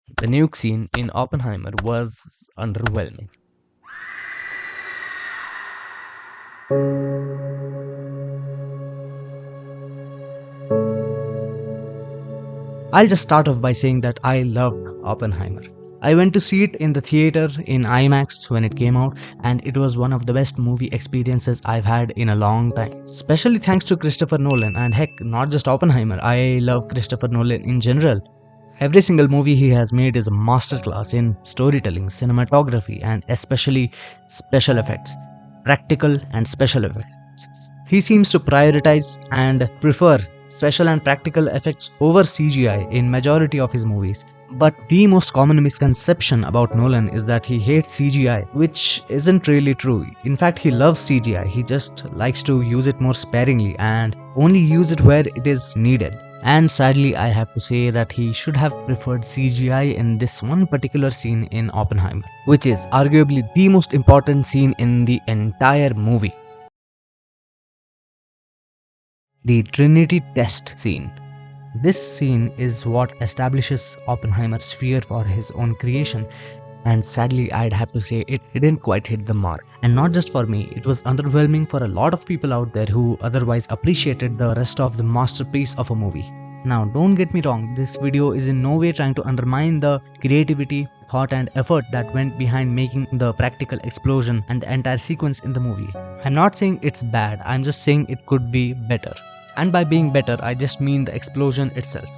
The nuke scene in Oppenheimer was underwhelming. I'll just start off by saying that I loved Oppenheimer. I went to see it in the theater in IMAX when it came out, and it was one of the best movie experiences I've had in a long time. Especially thanks to Christopher Nolan, and heck, not just Oppenheimer. I love Christopher Nolan in general. Every single movie he has made is a masterclass in storytelling, cinematography, and especially special effects. Practical and special effects. He seems to prioritize and prefer special and practical effects over CGI in majority of his movies. But the most common misconception about Nolan is that he hates CGI, which isn't really true. In fact, he loves CGI, he just likes to use it more sparingly and only use it where it is needed. And sadly, I have to say that he should have preferred CGI in this one particular scene in Oppenheimer, which is arguably the most important scene in the entire movie. The Trinity test scene. This scene is what establishes Oppenheimer's fear for his own creation, and sadly, I'd have to say it didn't quite hit the mark. And not just for me, it was underwhelming for a lot of people out there who otherwise appreciated the rest of the masterpiece of a movie. Now, don't get me wrong, this video is in no way trying to undermine the creativity, thought, and effort that went behind making the practical explosion and the entire sequence in the movie. I'm not saying it's bad, I'm just saying it could be better. And by being better, I just mean the explosion itself.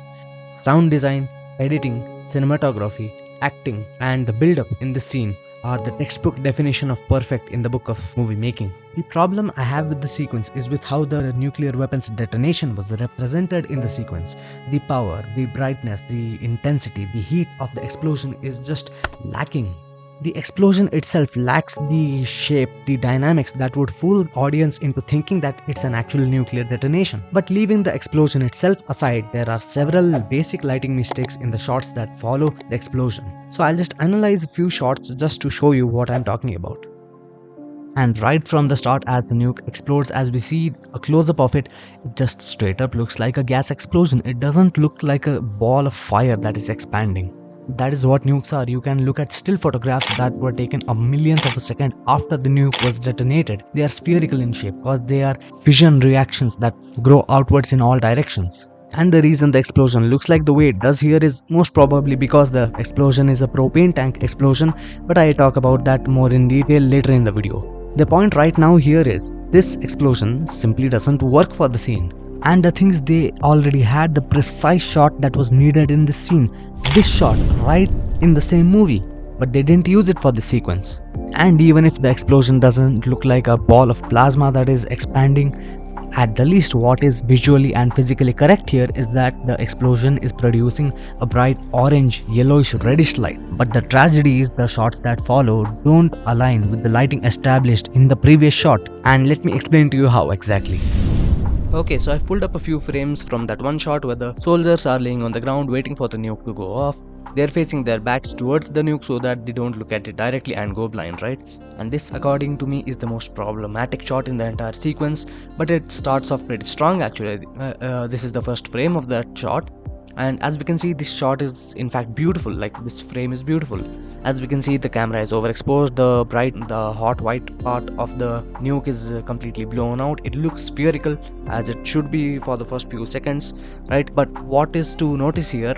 Sound design, editing, cinematography, acting, and the build up in this scene are the textbook definition of perfect in the book of movie making. The problem I have with the sequence is with how the nuclear weapon's detonation was represented in the sequence. The power, the brightness, the intensity, the heat of the explosion is just lacking. The explosion itself lacks the shape, the dynamics that would fool the audience into thinking that it's an actual nuclear detonation. But leaving the explosion itself aside, there are several basic lighting mistakes in the shots that follow the explosion. So I'll just analyze a few shots just to show you what I'm talking about. And right from the start, as the nuke explodes, as we see a close-up of it, it just straight up looks like a gas explosion. It doesn't look like a ball of fire that is expanding. That is what nukes are. You can look at still photographs that were taken a millionth of a second after the nuke was detonated. They are spherical in shape because they are fission reactions that grow outwards in all directions. And the reason the explosion looks like the way it does here is most probably because the explosion is a propane tank explosion, but I talk about that more in detail later in the video. The point right now here is this explosion simply doesn't work for the scene. And the things, they already had the precise shot that was needed in this scene. This shot right in the same movie, but they didn't use it for the sequence. And even if the explosion doesn't look like a ball of plasma that is expanding, at the least what is visually and physically correct here is that the explosion is producing a bright orange, yellowish, reddish light. But the tragedy is the shots that follow don't align with the lighting established in the previous shot, and let me explain to you how exactly. Okay, so I've pulled up a few frames from that one shot where the soldiers are laying on the ground waiting for the nuke to go off. They're facing their backs towards the nuke so that they don't look at it directly and go blind, right? And this, according to me, is the most problematic shot in the entire sequence, but it starts off pretty strong actually. This is the first frame of that shot. And as we can see, this shot is in fact beautiful, like this frame is beautiful. As we can see, the camera is overexposed, the hot white part of the nuke is completely blown out. It looks spherical as it should be for the first few seconds, right? But what is to notice here,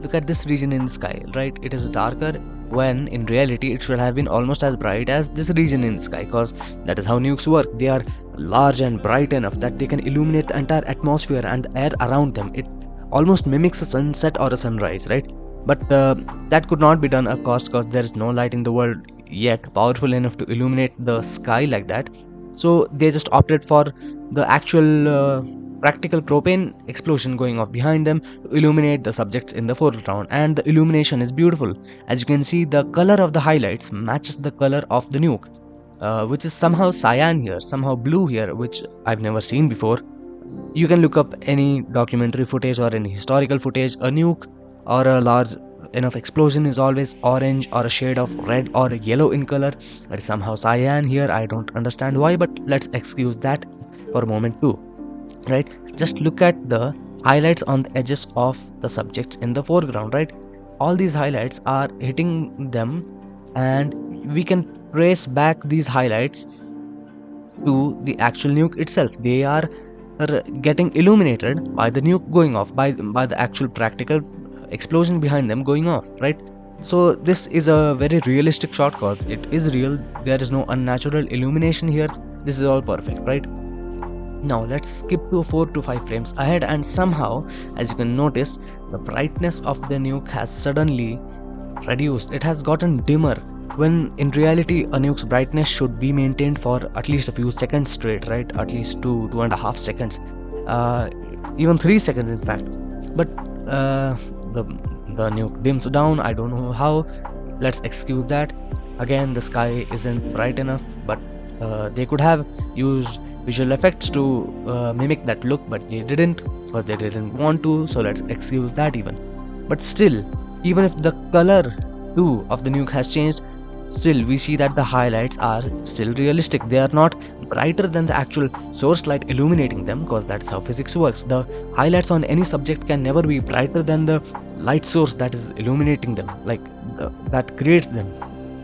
look at this region in the sky, right? It is darker when in reality it should have been almost as bright as this region in the sky, because that is how nukes work. They are large and bright enough that they can illuminate the entire atmosphere and the air around them. It almost mimics a sunset or a sunrise, right? But that could not be done, of course, because there is no light in the world yet powerful enough to illuminate the sky like that. So they just opted for the actual practical propane explosion going off behind them to illuminate the subjects in the foreground, and the illumination is beautiful. As you can see, the color of the highlights matches the color of the nuke, which is somehow cyan here, somehow blue here, which I've never seen before. You can look up any documentary footage or any historical footage. A nuke or a large enough explosion is always orange or a shade of red or yellow in color. It is somehow cyan here. I don't understand why, but let's excuse that for a moment too. Right, just look at the highlights on the edges of the subjects in the foreground, right? All these highlights are hitting them, and we can trace back these highlights to the actual nuke itself. They are getting illuminated by the nuke going off, by the actual practical explosion behind them going off, right? So this is a very realistic shot cause it is real. There is no unnatural illumination here. This is all perfect, right? Now let's skip to 4 to 5 frames ahead, and somehow, as you can notice, the brightness of the nuke has suddenly reduced. It has gotten dimmer, when in reality a nuke's brightness should be maintained for at least a few seconds straight, right? At least 2.5 seconds, even 3 seconds in fact. But the nuke dims down. I don't know how. Let's excuse that. Again, the sky isn't bright enough, but they could have used visual effects to mimic that look, but they didn't because they didn't want to, so let's excuse that even. But still, even if the color too of the nuke has changed, still we see that the highlights are still realistic. They are not brighter than the actual source light illuminating them, because that's how physics works. The highlights on any subject can never be brighter than the light source that is illuminating them, like that creates them.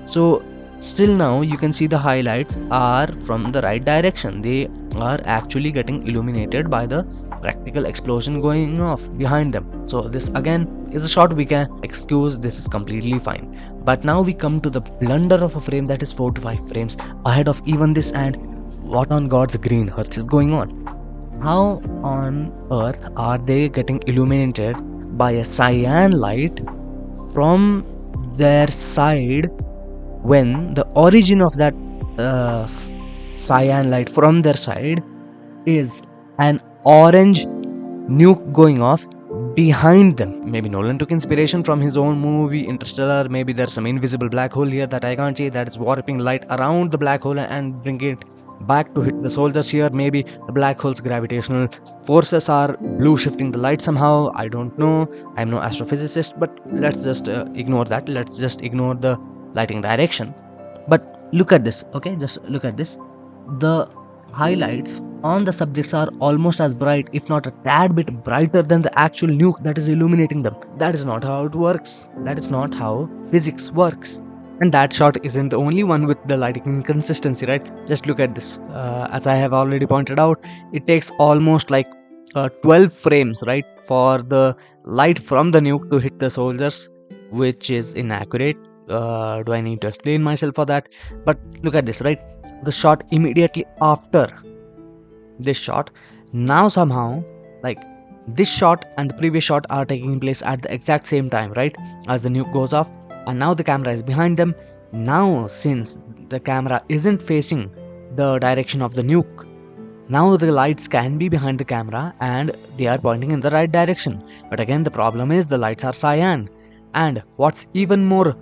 So still now you can see the highlights are from the right direction. They are actually getting illuminated by the practical explosion going off behind them. So this again is a shot we can excuse. This is completely fine. But now we come to the blunder of a frame that is 4 to 5 frames ahead of even this, and what on God's green earth is going on? How on earth are they getting illuminated by a cyan light from their side, when the origin of that cyan light from their side is an orange nuke going off behind them? Maybe Nolan took inspiration from his own movie Interstellar. Maybe there's some invisible black hole here that I can't see, that is warping light around the black hole and bringing it back to hit the soldiers here. Maybe the black hole's gravitational forces are blue shifting the light somehow. I don't know. I'm no astrophysicist, but let's just ignore that. Let's just ignore the lighting direction. But look at this, okay? Just look at this. The highlights on the subjects are almost as bright, if not a tad bit brighter, than the actual nuke that is illuminating them. That is not how it works. That is not how physics works. And that shot isn't the only one with the lighting inconsistency, right? Just look at this. As I have already pointed out, it takes almost like 12 frames, right, for the light from the nuke to hit the soldiers, which is inaccurate. Do I need to explain myself for that? But look at this, right? The shot immediately after this shot, now somehow, like, this shot and the previous shot are taking place at the exact same time, right, as the nuke goes off, and now the camera is behind them. Now, since the camera isn't facing the direction of the nuke, now the lights can be behind the camera and they are pointing in the right direction. But again, the problem is the lights are cyan. And what's even more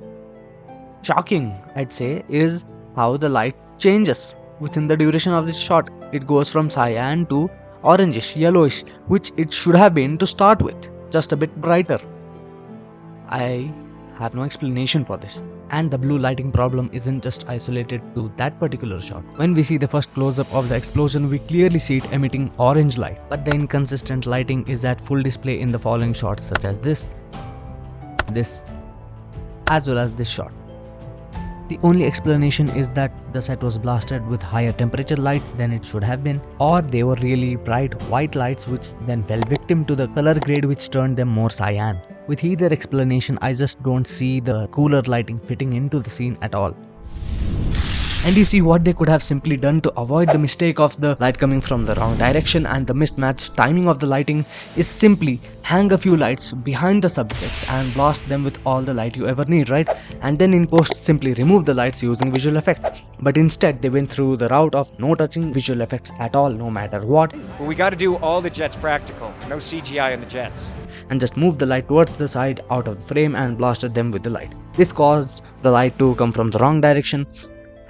shocking, I'd say, is how the light changes within the duration of this shot. It goes from cyan to orangish, yellowish, which it should have been to start with, just a bit brighter. I have no explanation for this. And the blue lighting problem isn't just isolated to that particular shot. When we see the first close-up of the explosion, we clearly see it emitting orange light. But the inconsistent lighting is at full display in the following shots, such as this, as well as this shot. The only explanation is that the set was blasted with higher temperature lights than it should have been, or they were really bright white lights which then fell victim to the color grade which turned them more cyan. With either explanation, I just don't see the cooler lighting fitting into the scene at all. And you see what they could have simply done to avoid the mistake of the light coming from the wrong direction and the mismatched timing of the lighting is simply hang a few lights behind the subjects and blast them with all the light you ever need, right? And then in post simply remove the lights using visual effects. But instead they went through the route of no touching visual effects at all, no matter what. Well, we gotta do all the jets practical, no CGI in the jets. And just moved the light towards the side out of the frame and blasted them with the light. This caused the light to come from the wrong direction.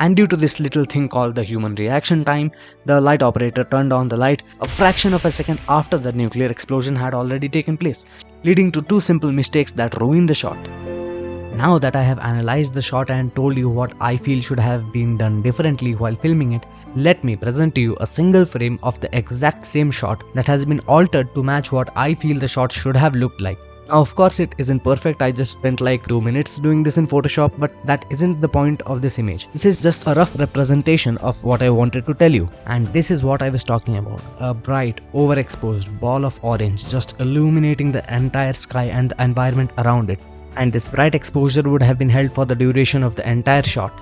And due to this little thing called the human reaction time, the light operator turned on the light a fraction of a second after the nuclear explosion had already taken place, leading to two simple mistakes that ruined the shot. Now that I have analyzed the shot and told you what I feel should have been done differently while filming it, let me present to you a single frame of the exact same shot that has been altered to match what I feel the shot should have looked like. Now, of course, it isn't perfect. I just spent like 2 minutes doing this in Photoshop, but that isn't the point of this image. This is just a rough representation of what I wanted to tell you. And this is what I was talking about. A bright, overexposed ball of orange just illuminating the entire sky and the environment around it. And this bright exposure would have been held for the duration of the entire shot.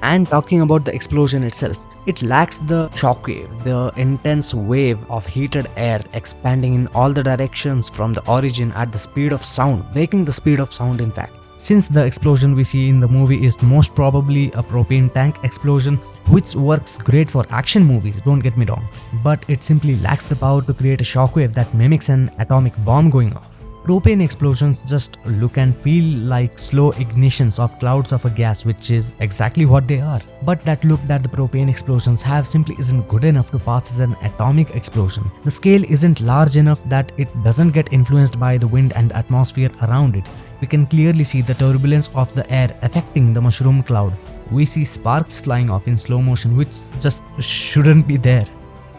And talking about the explosion itself, it lacks the shockwave, the intense wave of heated air expanding in all the directions from the origin at the speed of sound, breaking the speed of sound in fact. Since the explosion we see in the movie is most probably a propane tank explosion, which works great for action movies, don't get me wrong, but it simply lacks the power to create a shockwave that mimics an atomic bomb going off. Propane explosions just look and feel like slow ignitions of clouds of a gas, which is exactly what they are. But that look that the propane explosions have simply isn't good enough to pass as an atomic explosion. The scale isn't large enough that it doesn't get influenced by the wind and the atmosphere around it. We can clearly see the turbulence of the air affecting the mushroom cloud. We see sparks flying off in slow motion, which just shouldn't be there.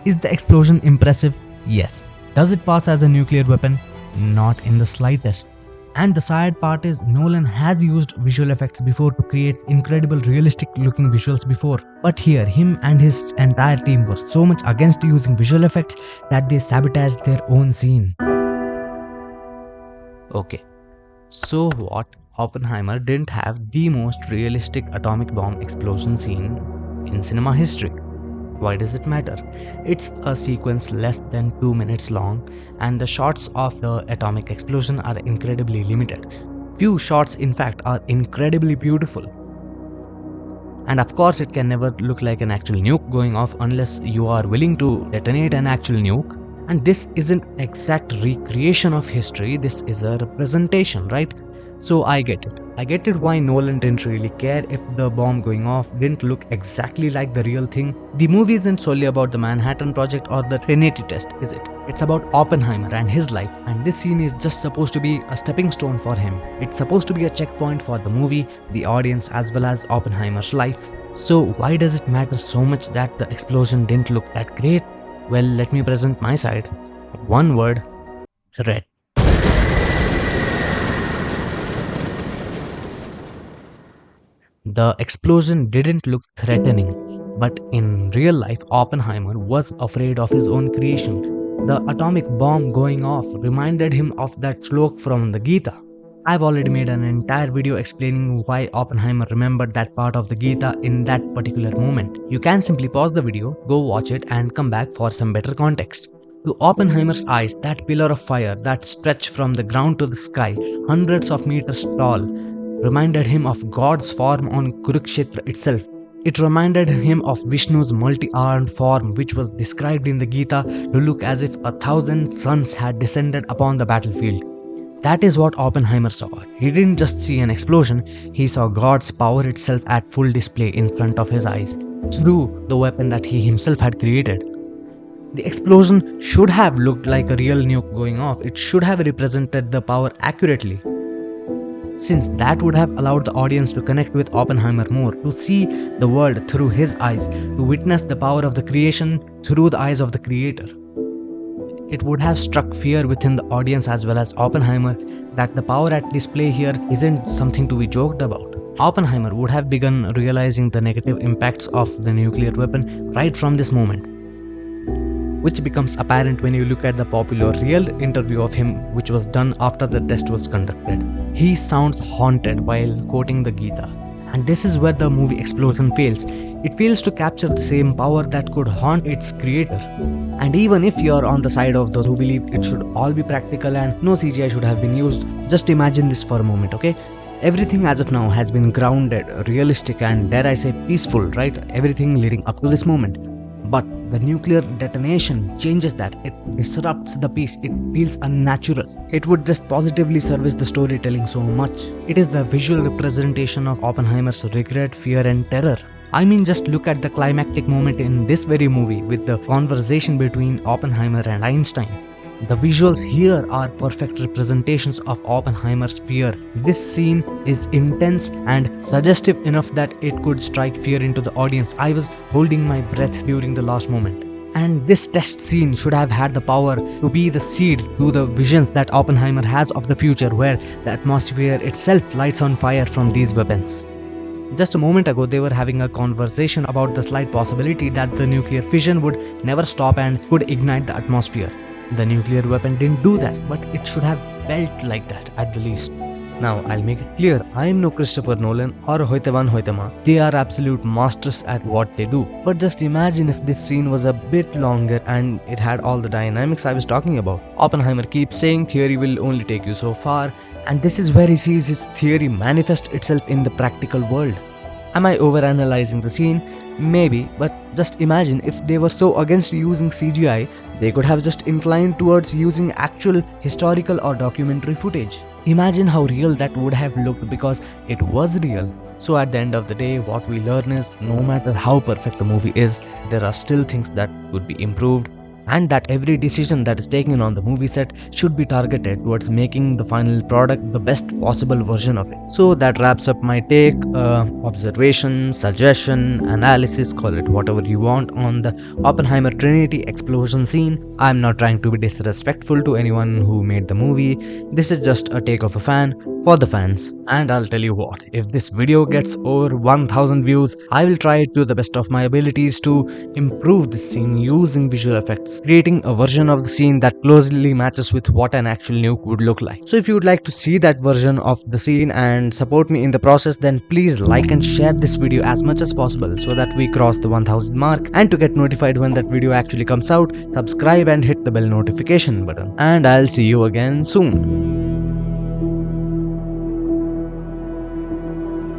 Is the explosion impressive? Yes. Does it pass as a nuclear weapon? Not in the slightest. And the sad part is Nolan has used visual effects before to create incredible realistic looking visuals before. But here him and his entire team were so much against using visual effects that they sabotaged their own scene. Okay, so what? Oppenheimer didn't have the most realistic atomic bomb explosion scene in cinema history. Why does it matter? It's a sequence less than 2 minutes long, and the shots of the atomic explosion are incredibly limited. Few shots, in fact, are incredibly beautiful. And of course, it can never look like an actual nuke going off unless you are willing to detonate an actual nuke. And this isn't exact recreation of history, this is a representation, right? So I get it. I get it why Nolan didn't really care if the bomb going off didn't look exactly like the real thing. The movie isn't solely about the Manhattan Project or the Trinity test, is it? It's about Oppenheimer and his life, and this scene is just supposed to be a stepping stone for him. It's supposed to be a checkpoint for the movie, the audience, as well as Oppenheimer's life. So why does it matter so much that the explosion didn't look that great? Well, let me present my side. One word: threat. The explosion didn't look threatening, but in real life, Oppenheimer was afraid of his own creation. The atomic bomb going off reminded him of that shlok from the Gita. I've already made an entire video explaining why Oppenheimer remembered that part of the Gita in that particular moment. You can simply pause the video, go watch it, and come back for some better context. To Oppenheimer's eyes, that pillar of fire that stretched from the ground to the sky, hundreds of meters tall, reminded him of God's form on Kurukshetra itself. It reminded him of Vishnu's multi-armed form, which was described in the Gita to look as if 1,000 suns had descended upon the battlefield. That is what Oppenheimer saw. He didn't just see an explosion, he saw God's power itself at full display in front of his eyes, through the weapon that he himself had created. The explosion should have looked like a real nuke going off. It should have represented the power accurately, since that would have allowed the audience to connect with Oppenheimer more, to see the world through his eyes, to witness the power of the creation through the eyes of the creator. It would have struck fear within the audience as well as Oppenheimer that the power at display here isn't something to be joked about. Oppenheimer would have begun realizing the negative impacts of the nuclear weapon right from this moment, which becomes apparent when you look at the popular real interview of him, which was done after the test was conducted. He sounds haunted while quoting the Gita, and this is where the movie Explosion fails. It fails to capture the same power that could haunt its creator. And even if you're on the side of those who believe it should all be practical and no CGI should have been used, just imagine this for a moment, okay? Everything as of now has been grounded, realistic, and dare I say peaceful, right? Everything leading up to this moment. But the nuclear detonation changes that. It disrupts the peace. It feels unnatural. It would just positively service the storytelling so much. It is the visual representation of Oppenheimer's regret, fear, and terror. I mean, just look at the climactic moment in this very movie with the conversation between Oppenheimer and Einstein. The visuals here are perfect representations of Oppenheimer's fear. This scene is intense and suggestive enough that it could strike fear into the audience. I was holding my breath during the last moment. And this test scene should have had the power to be the seed to the visions that Oppenheimer has of the future, where the atmosphere itself lights on fire from these weapons. Just a moment ago, they were having a conversation about the slight possibility that the nuclear fission would never stop and could ignite the atmosphere. The nuclear weapon didn't do that, but it should have felt like that at the least. Now, I'll make it clear, I am no Christopher Nolan or Hoytevan Hoytema. They are absolute masters at what they do. But just imagine if this scene was a bit longer and it had all the dynamics I was talking about. Oppenheimer keeps saying theory will only take you so far, and this is where he sees his theory manifest itself in the practical world. Am I overanalyzing the scene? Maybe, but just imagine if they were so against using CGI, they could have just inclined towards using actual historical or documentary footage. Imagine how real that would have looked because it was real. So at the end of the day, what we learn is no matter how perfect a movie is, there are still things that could be improved, and that every decision that is taken on the movie set should be targeted towards making the final product the best possible version of it. So that wraps up my take, observation, suggestion, analysis, call it whatever you want, on the Oppenheimer Trinity explosion scene. I'm not trying to be disrespectful to anyone who made the movie. This is just a take of a fan for the fans. And I'll tell you what, if this video gets over 1000 views, I will try to the best of my abilities to improve this scene using visual effects, creating a version of the scene that closely matches with what an actual nuke would look like. So if you would like to see that version of the scene and support me in the process, then please like and share this video as much as possible so that we cross the 1000 mark. And to get notified when that video actually comes out, subscribe and hit the bell notification button. And I'll see you again soon.